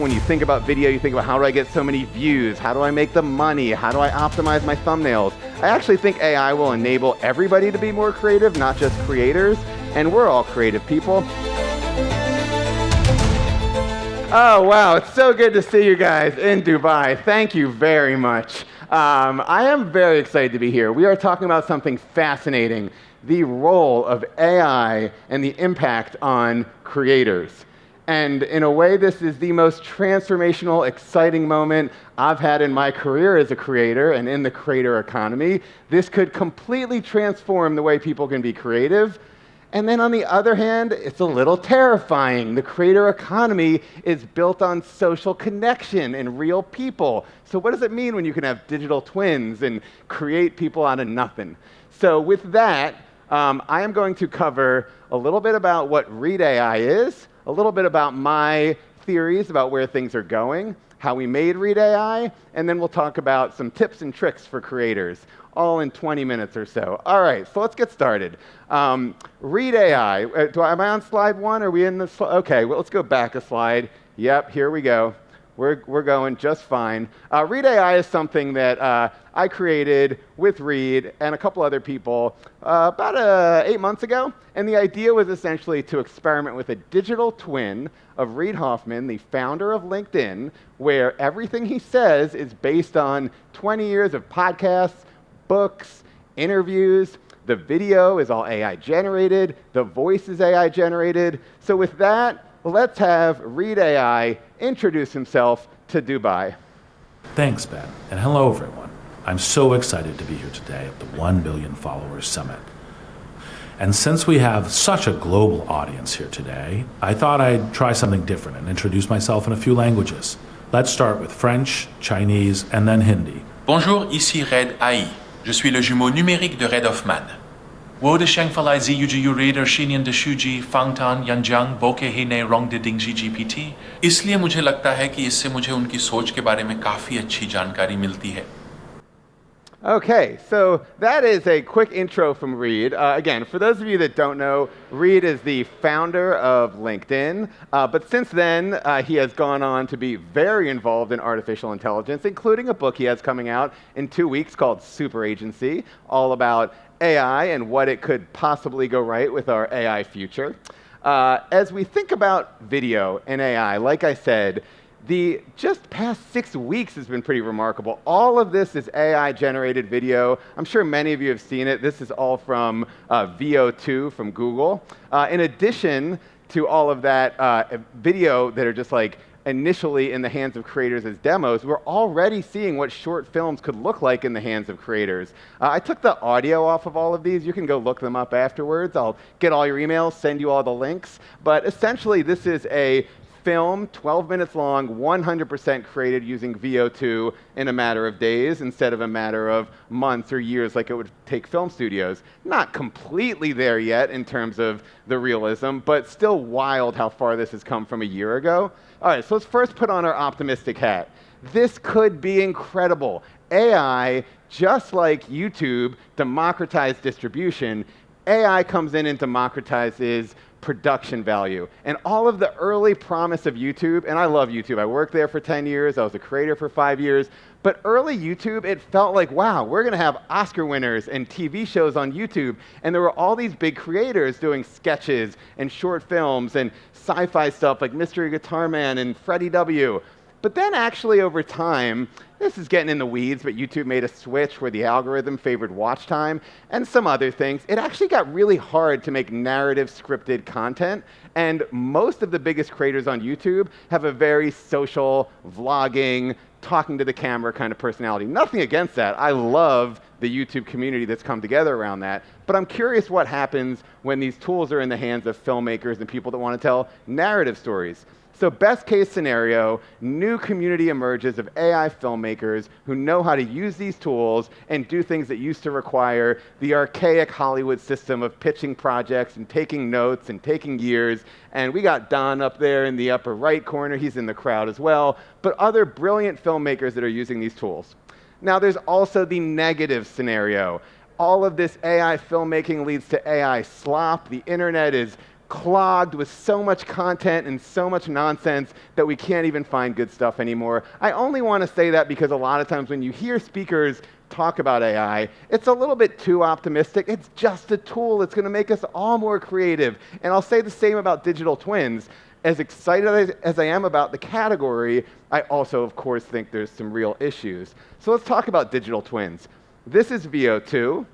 when you think about video, you think about how do I get so many views? How do I make the money? How do I optimize my thumbnails? I actually think AI will enable everybody to be more creative, not just creators, and we're all creative people. Oh, wow, it's so good to see you guys in Dubai. Thank you very much. I am very excited to be here. We are talking about something fascinating, the role of AI and the impact on creators. And in a way, this is the most transformational, exciting moment I've had in my career as a creator and in the creator economy. This could completely transform the way people can be creative. And then on the other hand, it's a little terrifying. The creator economy is built on social connection and real people. So what does it mean when you can have digital twins and create people out of nothing? So with that, I am going to cover a little bit about what Read AI is, a little bit about my theories about where things are going, how we made Read AI, and then we'll talk about some tips and tricks for creators, all in 20 minutes or so. All right, so let's get started. Read AI. Am I on slide one? Are we in the slide? Okay, well, let's go back a slide. Yep, here we go. We're going just fine. Read AI is something that I created with Read and a couple other people about 8 months ago. And the idea was essentially to experiment with a digital twin of Reid Hoffman, the founder of LinkedIn, where everything he says is based on 20 years of podcasts, books, interviews. The video is all AI generated. The voice is AI generated. So with that, let's have Read AI introduce himself to Dubai. Thanks, Ben, and hello, everyone. I'm so excited to be here today at the 1 Billion Followers Summit. And since we have such a global audience here today, I thought I'd try something different and introduce myself in a few languages. Let's start with French, Chinese, and then Hindi. Bonjour, ici Read AI. Je suis le jumeau numérique de Reid Hoffman. Wo de sheng falai zi yuji reader shinian de shuji fangtan yanjiang boke ही ने rong de dingji GPT इसलिए मुझे लगता है कि इससे मुझे उनकी सोच के बारे में काफी अच्छी जानकारी मिलती है. Okay, so that is a quick intro from Read. Again, for those of you that don't know, Read is the founder of LinkedIn, but since then, he has gone on to be very involved in artificial intelligence, including a book he has coming out in 2 weeks called Super Agency, all about AI and what it could possibly go right with our AI future. As we think about video and AI, like I said, the just past 6 weeks has been pretty remarkable. All of this is AI-generated video. I'm sure many of you have seen it. This is all from VO2 from Google. In addition to all of that video that are just like initially in the hands of creators as demos, we're already seeing what short films could look like in the hands of creators. I took the audio off of all of these. You can go look them up afterwards. I'll get all your emails, send you all the links. But essentially, this is a film, 12 minutes long, 100% created using VO2 in a matter of days instead of a matter of months or years like it would take film studios. Not completely there yet in terms of the realism, but still wild how far this has come from a year ago. All right, so let's first put on our optimistic hat. This could be incredible. AI, just like YouTube, democratized distribution. AI comes in and democratizes production value. And all of the early promise of YouTube, and I love YouTube. I worked there for 10 years. I was a creator for 5 years. But early YouTube, it felt like, wow, we're going to have Oscar winners and TV shows on YouTube. And there were all these big creators doing sketches and short films and sci-fi stuff like Mystery Guitar Man and Freddie W. But then actually over time, this is getting in the weeds, but YouTube made a switch where the algorithm favored watch time and some other things. It actually got really hard to make narrative scripted content, and most of the biggest creators on YouTube have a very social, vlogging, talking to the camera kind of personality. Nothing against that. I love the YouTube community that's come together around that, but I'm curious what happens when these tools are in the hands of filmmakers and people that want to tell narrative stories. So best case scenario, new community emerges of AI filmmakers who know how to use these tools and do things that used to require the archaic Hollywood system of pitching projects and taking notes and taking years. And we got Don up there in the upper right corner. He's in the crowd as well. But other brilliant filmmakers that are using these tools. Now there's also the negative scenario. All of this AI filmmaking leads to AI slop. The internet is clogged with so much content and so much nonsense that we can't even find good stuff anymore. I only want to say that because a lot of times when you hear speakers talk about AI, it's a little bit too optimistic. It's just a tool. It's going to make us all more creative. And I'll say the same about digital twins. As excited as I am about the category, I also, of course, think there's some real issues. So let's talk about digital twins. This is VO2.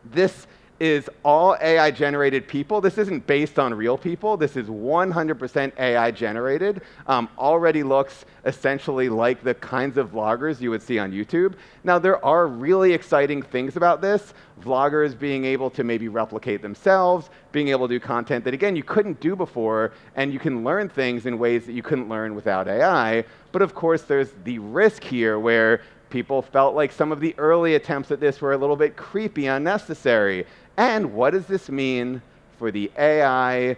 This is all AI-generated people. This isn't based on real people. This is 100% AI-generated. Already looks essentially like the kinds of vloggers you would see on YouTube. Now, there are really exciting things about this. Vloggers being able to maybe replicate themselves, being able to do content that, again, you couldn't do before, and you can learn things in ways that you couldn't learn without AI. But of course, there's the risk here where people felt like some of the early attempts at this were a little bit creepy, unnecessary. And what does this mean for the AI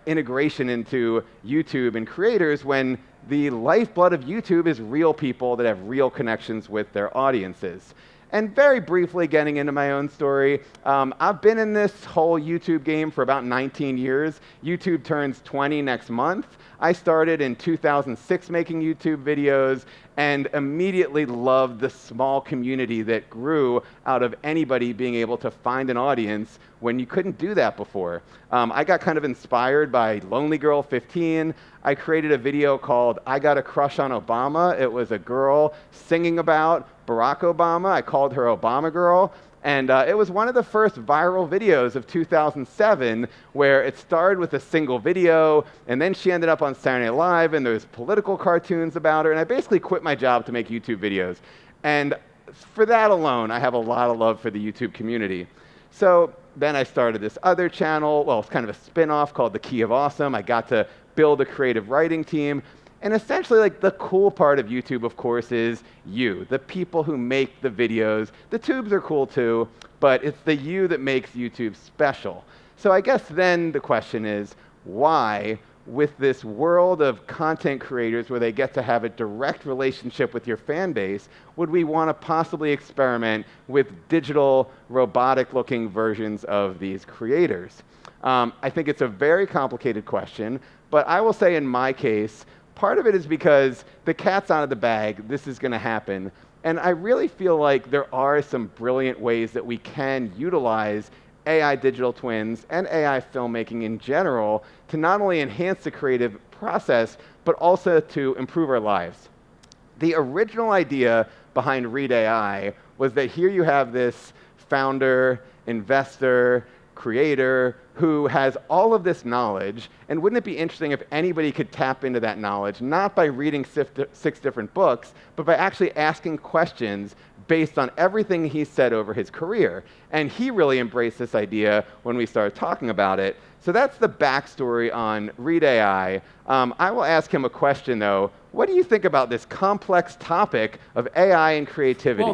integration into YouTube and creators when the lifeblood of YouTube is real people that have real connections with their audiences? And very briefly, getting into my own story, I've been in this whole YouTube game for about 19 years. YouTube turns 20 next month. I started in 2006 making YouTube videos and immediately loved the small community that grew out of anybody being able to find an audience when you couldn't do that before. I got kind of inspired by Lonely Girl 15. I created a video called I Got a Crush on Obama. It was a girl singing about Barack Obama. I called her Obama Girl. And it was one of the first viral videos of 2007 where it started with a single video, and then she ended up on Saturday Night Live, and there's political cartoons about her, and I basically quit my job to make YouTube videos. And for that alone, I have a lot of love for the YouTube community. So then I started this other channel. Well, it's kind of a spin-off called The Key of Awesome. I got to build a creative writing team. And essentially, like, the cool part of YouTube, of course, is you, the people who make the videos. The tubes are cool too, but it's the you that makes YouTube special. So I guess then the question is, why, with this world of content creators where they get to have a direct relationship with your fan base, would we want to possibly experiment with digital, robotic-looking versions of these creators? I think it's a very complicated question, but I will say in my case, part of it is because the cat's out of the bag, this is going to happen. And I really feel like there are some brilliant ways that we can utilize AI digital twins and AI filmmaking in general to not only enhance the creative process, but also to improve our lives. The original idea behind Read AI was that here you have this founder, investor, creator who has all of this knowledge, and wouldn't it be interesting if anybody could tap into that knowledge, not by reading 6 different books, but by actually asking questions based on everything he said over his career. And he really embraced this idea when we started talking about it. So that's the backstory on Read AI. I will ask him a question, though. What do you think about this complex topic of AI and creativity? Well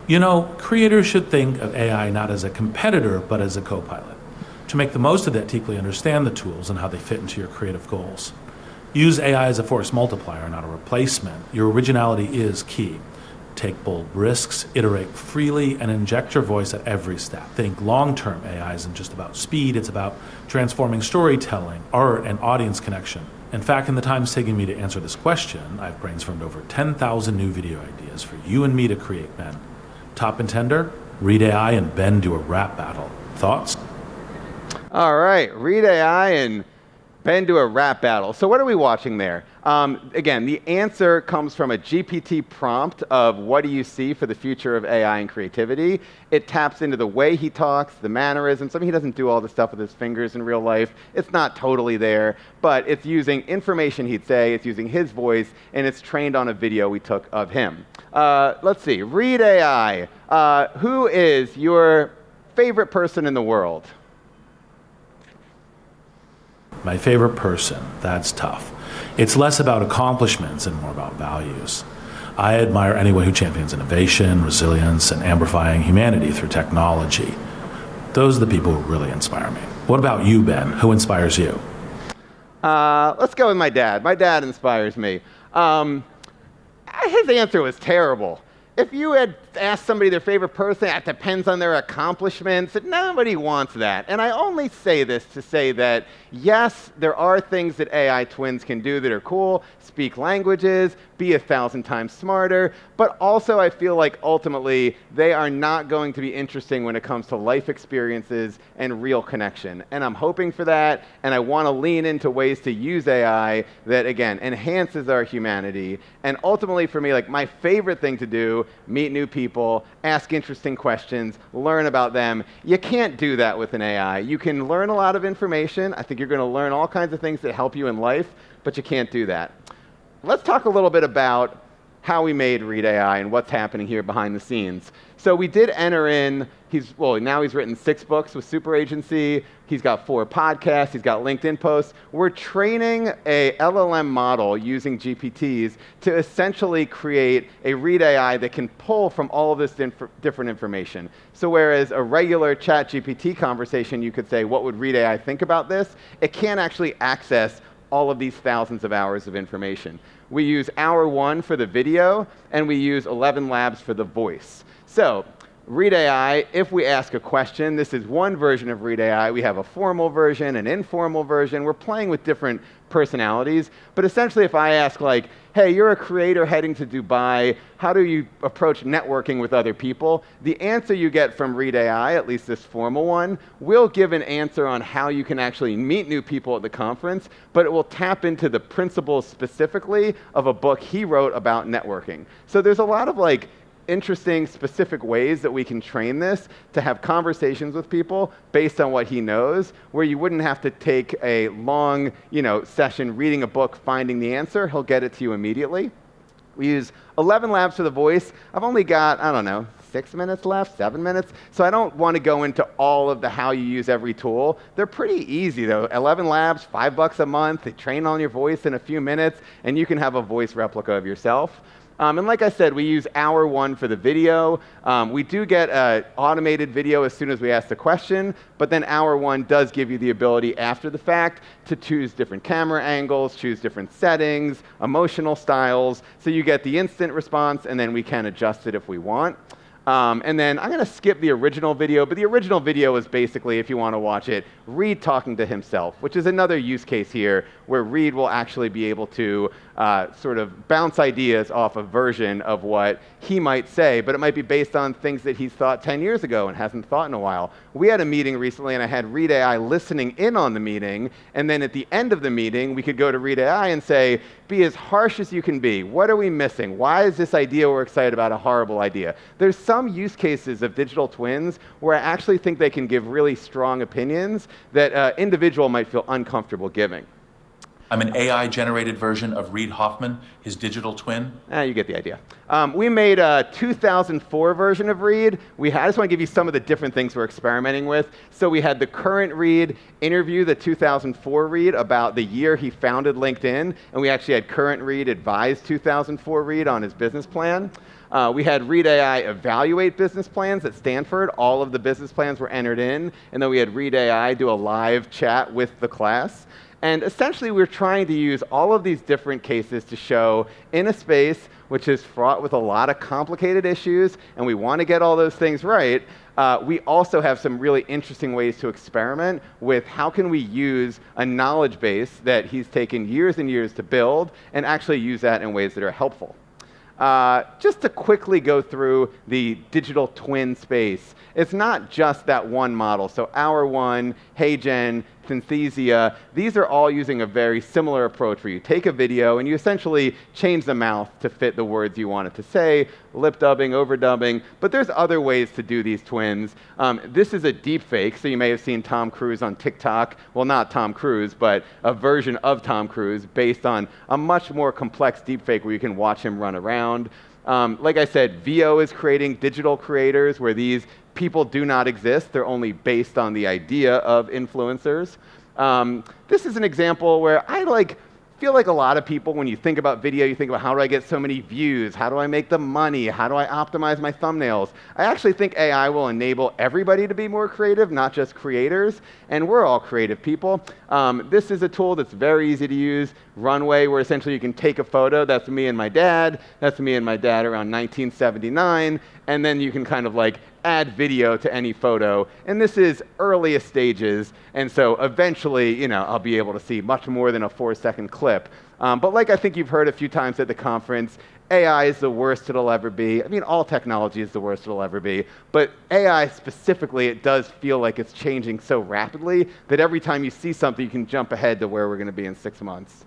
then, creators should think of AI not as a competitor, but as a co-pilot. To make the most of that, to equally understand the tools and how they fit into your creative goals. Use AI as a force multiplier, not a replacement. Your originality is key. Take bold risks, iterate freely, and inject your voice at every step. Think long-term AI isn't just about speed, it's about transforming storytelling, art, and audience connection. In fact, in the time it's taking me to answer this question, I've brainstormed over 10,000 new video ideas for you and me to create, Ben. Top contender, Read AI and Ben do a rap battle. Thoughts? All right, Read AI and Ben do a rap battle. So what are we watching there? Again, the answer comes from a GPT prompt of what do you see for the future of AI and creativity. It taps into the way he talks, the mannerisms. I mean, he doesn't do all the stuff with his fingers in real life. It's not totally there, but it's using information he'd say, it's using his voice, and it's trained on a video we took of him. Let's see, Read AI. Who is your favorite person in the world? My favorite person, that's tough. It's less about accomplishments and more about values. I admire anyone who champions innovation, resilience, and amplifying humanity through technology. Those are the people who really inspire me. What about you, Ben? Who inspires you? Let's go with my dad. My dad inspires me. His answer was terrible. if you had asked somebody their favorite person, it depends on their accomplishments. Nobody wants that. And I only say this to say that, yes, there are things that AI twins can do that are cool, speak languages, be 1,000 times smarter, but also I feel like ultimately they are not going to be interesting when it comes to life experiences and real connection. And I'm hoping for that, and I want to lean into ways to use AI that, again, enhances our humanity. And ultimately for me, like my favorite thing to do, meet new people, ask interesting questions, learn about them. You can't do that with an AI. You can learn a lot of information. I think you're going to learn all kinds of things that help you in life, but you can't do that. Let's talk a little bit about how we made Read AI and what's happening here behind the scenes. So we did enter in, now he's written 6 books with Super Agency, he's got 4 podcasts, he's got LinkedIn posts. We're training a LLM model using GPTs to essentially create a Read AI that can pull from all of this different information. So whereas a regular chat GPT conversation, you could say, what would Read AI think about this? It can't actually access all of these thousands of hours of information. We use Hour 1 for the video, and we use 11 Labs for the voice. So, Read AI, if we ask a question, this is one version of Read AI. We have a formal version, an informal version. We're playing with different personalities. But essentially, if I ask like, hey, you're a creator heading to Dubai, how do you approach networking with other people? The answer you get from Read AI, at least this formal one, will give an answer on how you can actually meet new people at the conference, but it will tap into the principles specifically of a book he wrote about networking. So there's a lot of like interesting, specific ways that we can train this to have conversations with people based on what he knows, where you wouldn't have to take a long, session reading a book, finding the answer. He'll get it to you immediately. We use 11 Labs for the voice. I've only got, 6 minutes left, 7 minutes. So I don't want to go into all of the how you use every tool. They're pretty easy though. 11 Labs, $5 a month. They train on your voice in a few minutes, and you can have a voice replica of yourself. And like I said, we use Hour 1 for the video. We do get an automated video as soon as we ask the question, but then Hour 1 does give you the ability after the fact to choose different camera angles, choose different settings, emotional styles, so you get the instant response, and then we can adjust it if we want. And then I'm going to skip the original video, but the original video is basically, if you want to watch it, Reed talking to himself, which is another use case here where Reed will actually be able to sort of bounce ideas off a version of what he might say, but it might be based on things that he's thought 10 years ago and hasn't thought in a while. We had a meeting recently, and I had Read AI listening in on the meeting, and then at the end of the meeting, we could go to Read AI and say, be as harsh as you can be. What are we missing? Why is this idea we're excited about a horrible idea? There's some use cases of digital twins where I actually think they can give really strong opinions that an individual might feel uncomfortable giving. I'm an AI-generated version of Reid Hoffman, his digital twin. You get the idea. We made a 2004 version of Reid. I just want to give you some of the different things we're experimenting with. So we had the current Reid interview the 2004 Reid about the year he founded LinkedIn, and we actually had current Reid advise 2004 Reid on his business plan. We had Read AI evaluate business plans at Stanford. All of the business plans were entered in, and then we had Read AI do a live chat with the class. And essentially, we're trying to use all of these different cases to show in a space which is fraught with a lot of complicated issues, and we want to get all those things right. We also have some really interesting ways to experiment with how can we use a knowledge base that he's taken years and years to build and actually use that in ways that are helpful. Just to quickly go through the digital twin space, it's not just that one model. So Hour 1, HeyGen, Synthesia, these are all using a very similar approach where you take a video and you essentially change the mouth to fit the words you want it to say, lip dubbing, overdubbing, but there's other ways to do these twins. This is a deep fake, so you may have seen Tom Cruise on TikTok. Well, not Tom Cruise, but a version of Tom Cruise based on a much more complex deep fake where you can watch him run around. Like I said, VO is creating digital creators where these people do not exist. They're only based on the idea of influencers. This is an example where I feel like a lot of people, when you think about video, you think about how do I get so many views? How do I make the money? How do I optimize my thumbnails? I actually think AI will enable everybody to be more creative, not just creators, and we're all creative people. This is a tool that's very easy to use, runway where essentially you can take a photo. That's me and my dad. That's me and my dad around 1979. And then you can kind of like add video to any photo. And this is earliest stages. And so eventually, I'll be able to see much more than a 4-second clip. But like I think you've heard a few times at the conference, AI is the worst it'll ever be. I mean, all technology is the worst it'll ever be. But AI specifically, it does feel like it's changing so rapidly that every time you see something, you can jump ahead to where we're going to be in 6 months.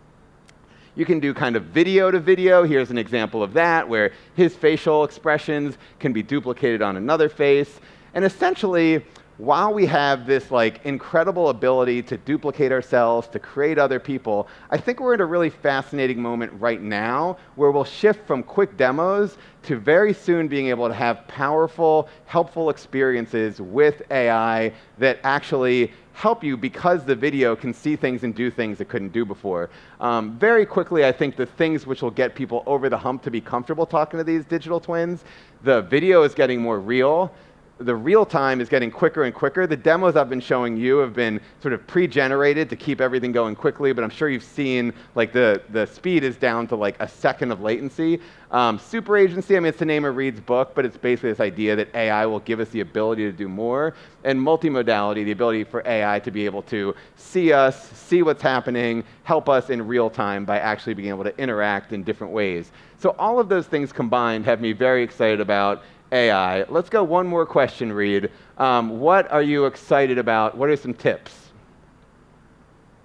You can do kind of video to video. Here's an example of that, where his facial expressions can be duplicated on another face. And essentially, while we have this like incredible ability to duplicate ourselves, to create other people, I think we're in a really fascinating moment right now where we'll shift from quick demos to very soon being able to have powerful, helpful experiences with AI that actually help you because the video can see things and do things it couldn't do before. Very quickly, I think the things which will get people over the hump to be comfortable talking to these digital twins, the video is getting more real. The real time is getting quicker and quicker. The demos I've been showing you have been sort of pre-generated to keep everything going quickly, but I'm sure you've seen like the speed is down to like a second of latency. Super agency, I mean, it's the name of Reed's book, but it's basically this idea that AI will give us the ability to do more. And multimodality, the ability for AI to be able to see us, see what's happening, help us in real time by actually being able to interact in different ways. So all of those things combined have me very excited about AI. Let's go one more question, Reed. What are you excited about? What are some tips?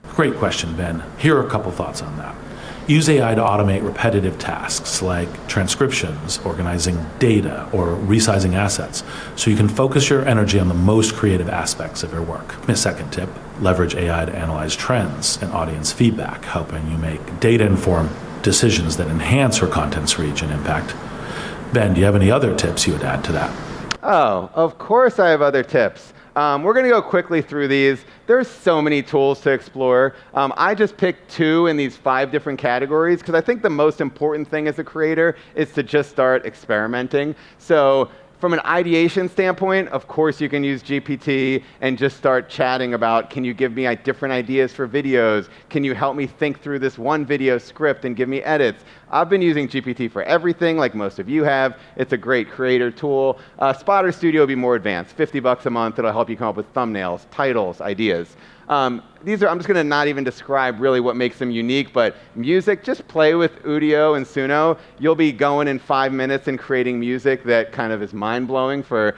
Great question, Ben. Here are a couple thoughts on that. Use AI to automate repetitive tasks like transcriptions, organizing data, or resizing assets, so you can focus your energy on the most creative aspects of your work. A second tip, leverage AI to analyze trends and audience feedback, helping you make data-informed decisions that enhance your content's reach and impact. Ben, do you have any other tips you would add to that? Oh, of course I have other tips. We're going to go quickly through these. There's so many tools to explore. I just picked 2 in these 5 different categories because I think the most important thing as a creator is to just start experimenting. So from an ideation standpoint, of course you can use GPT and just start chatting about, can you give me different ideas for videos? Can you help me think through this one video script and give me edits? I've been using GPT for everything, like most of you have. It's a great creator tool. Spotter Studio will be more advanced, $50 a month. It'll help you come up with thumbnails, titles, ideas. I'm just going to not even describe really what makes them unique, but music, just play with Udio and Suno. You'll be going in 5 minutes and creating music that kind of is mind-blowing for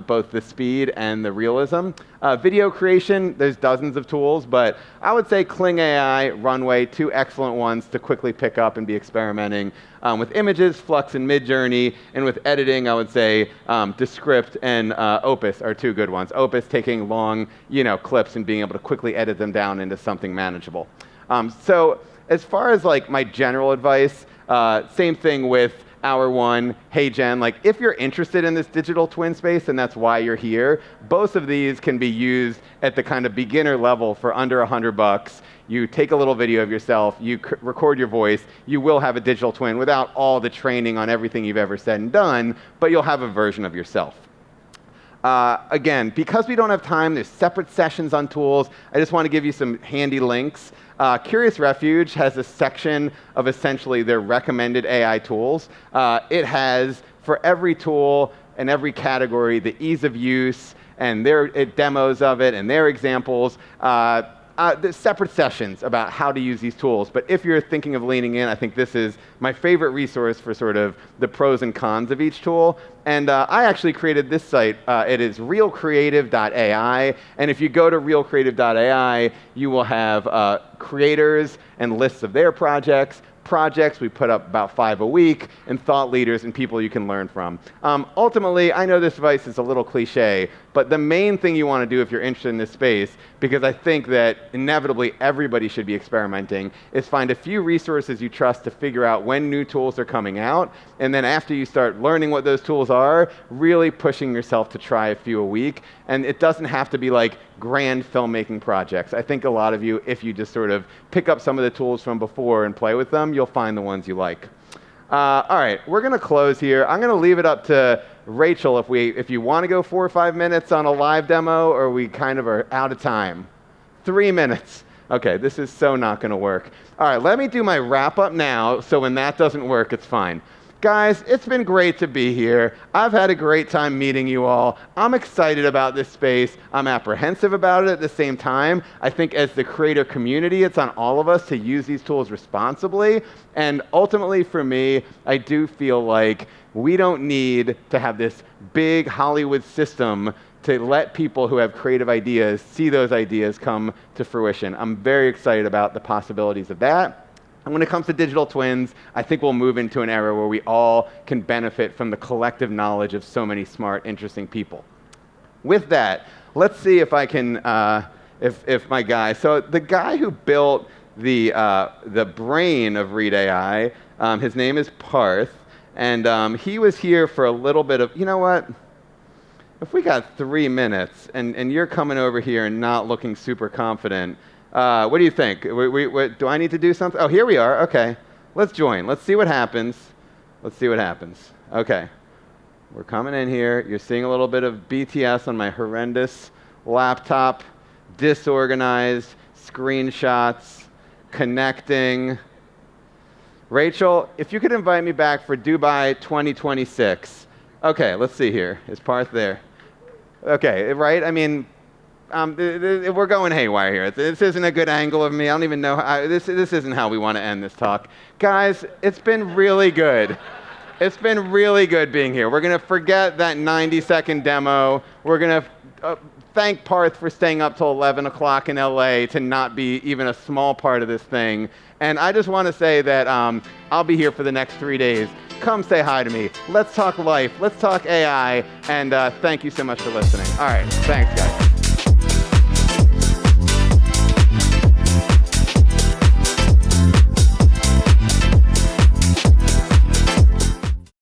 both the speed and the realism. Video creation, there's dozens of tools, but I would say Kling AI, Runway, 2 excellent ones to quickly pick up and be experimenting. With images, Flux and Midjourney, and with editing, I would say Descript and Opus are 2 good ones. Opus taking long, clips and being able to quickly edit them down into something manageable. So as far as like my general advice, same thing with Hour 1, Hey Jen, like if you're interested in this digital twin space and that's why you're here, both of these can be used at the kind of beginner level for under $100. You take a little video of yourself, you record your voice, you will have a digital twin without all the training on everything you've ever said and done, but you'll have a version of yourself. Again, because we don't have time, there's separate sessions on tools. I just want to give you some handy links. Curious Refuge has a section of essentially their recommended AI tools. It has, for every tool and every category, the ease of use and their demos of it and their examples. There's separate sessions about how to use these tools, but if you're thinking of leaning in, I think this is my favorite resource for sort of the pros and cons of each tool. And I actually created this site. It is realcreative.ai, and if you go to realcreative.ai, you will have creators and lists of their projects. We put up about 5 a week, and thought leaders and people you can learn from. Ultimately, I know this advice is a little cliche, but the main thing you want to do if you're interested in this space, because I think that inevitably everybody should be experimenting, is find a few resources you trust to figure out when new tools are coming out, and then after you start learning what those tools are, really pushing yourself to try a few a week. And it doesn't have to be like grand filmmaking projects. I think a lot of you, if you just sort of pick up some of the tools from before and play with them, you'll find the ones you like. All right, we're going to close here. I'm going to leave it up to Rachel if you want to go 4 or 5 minutes on a live demo, or we kind of are out of time. 3 minutes. Okay, this is so not going to work. All right, let me do my wrap up now, so when that doesn't work, it's fine. Guys, it's been great to be here. I've had a great time meeting you all. I'm excited about this space. I'm apprehensive about it at the same time. I think as the creator community, it's on all of us to use these tools responsibly. And ultimately for me, I do feel like we don't need to have this big Hollywood system to let people who have creative ideas see those ideas come to fruition. I'm very excited about the possibilities of that. And when it comes to digital twins, I think we'll move into an era where we all can benefit from the collective knowledge of so many smart, interesting people. With that, let's see if I can, if my guy, so the guy who built the brain of Read AI, his name is Parth, and he was here for a little bit of, you know what? If we got 3 minutes and you're coming over here and not looking super confident, what do you think? Do I need to do something? Oh, here we are. Okay. Let's join. Let's see what happens. Let's see what happens. Okay. We're coming in here. You're seeing a little bit of BTS on my horrendous laptop, disorganized, screenshots, connecting. Rachel, if you could invite me back for Dubai 2026. Okay, let's see here. Is Parth there? Okay, right? I mean, we're going haywire here. This isn't a good angle of me. I don't even know this isn't how we want to end this talk. Guys, it's been really good. It's been really good being here. We're going to forget that 90-second demo. We're going to thank Parth for staying up till 11 o'clock in LA to not be even a small part of this thing. And I just want to say that I'll be here for the next 3 days. Come say hi to me. Let's talk life. Let's talk AI. And thank you so much for listening. All right. Thanks, guys.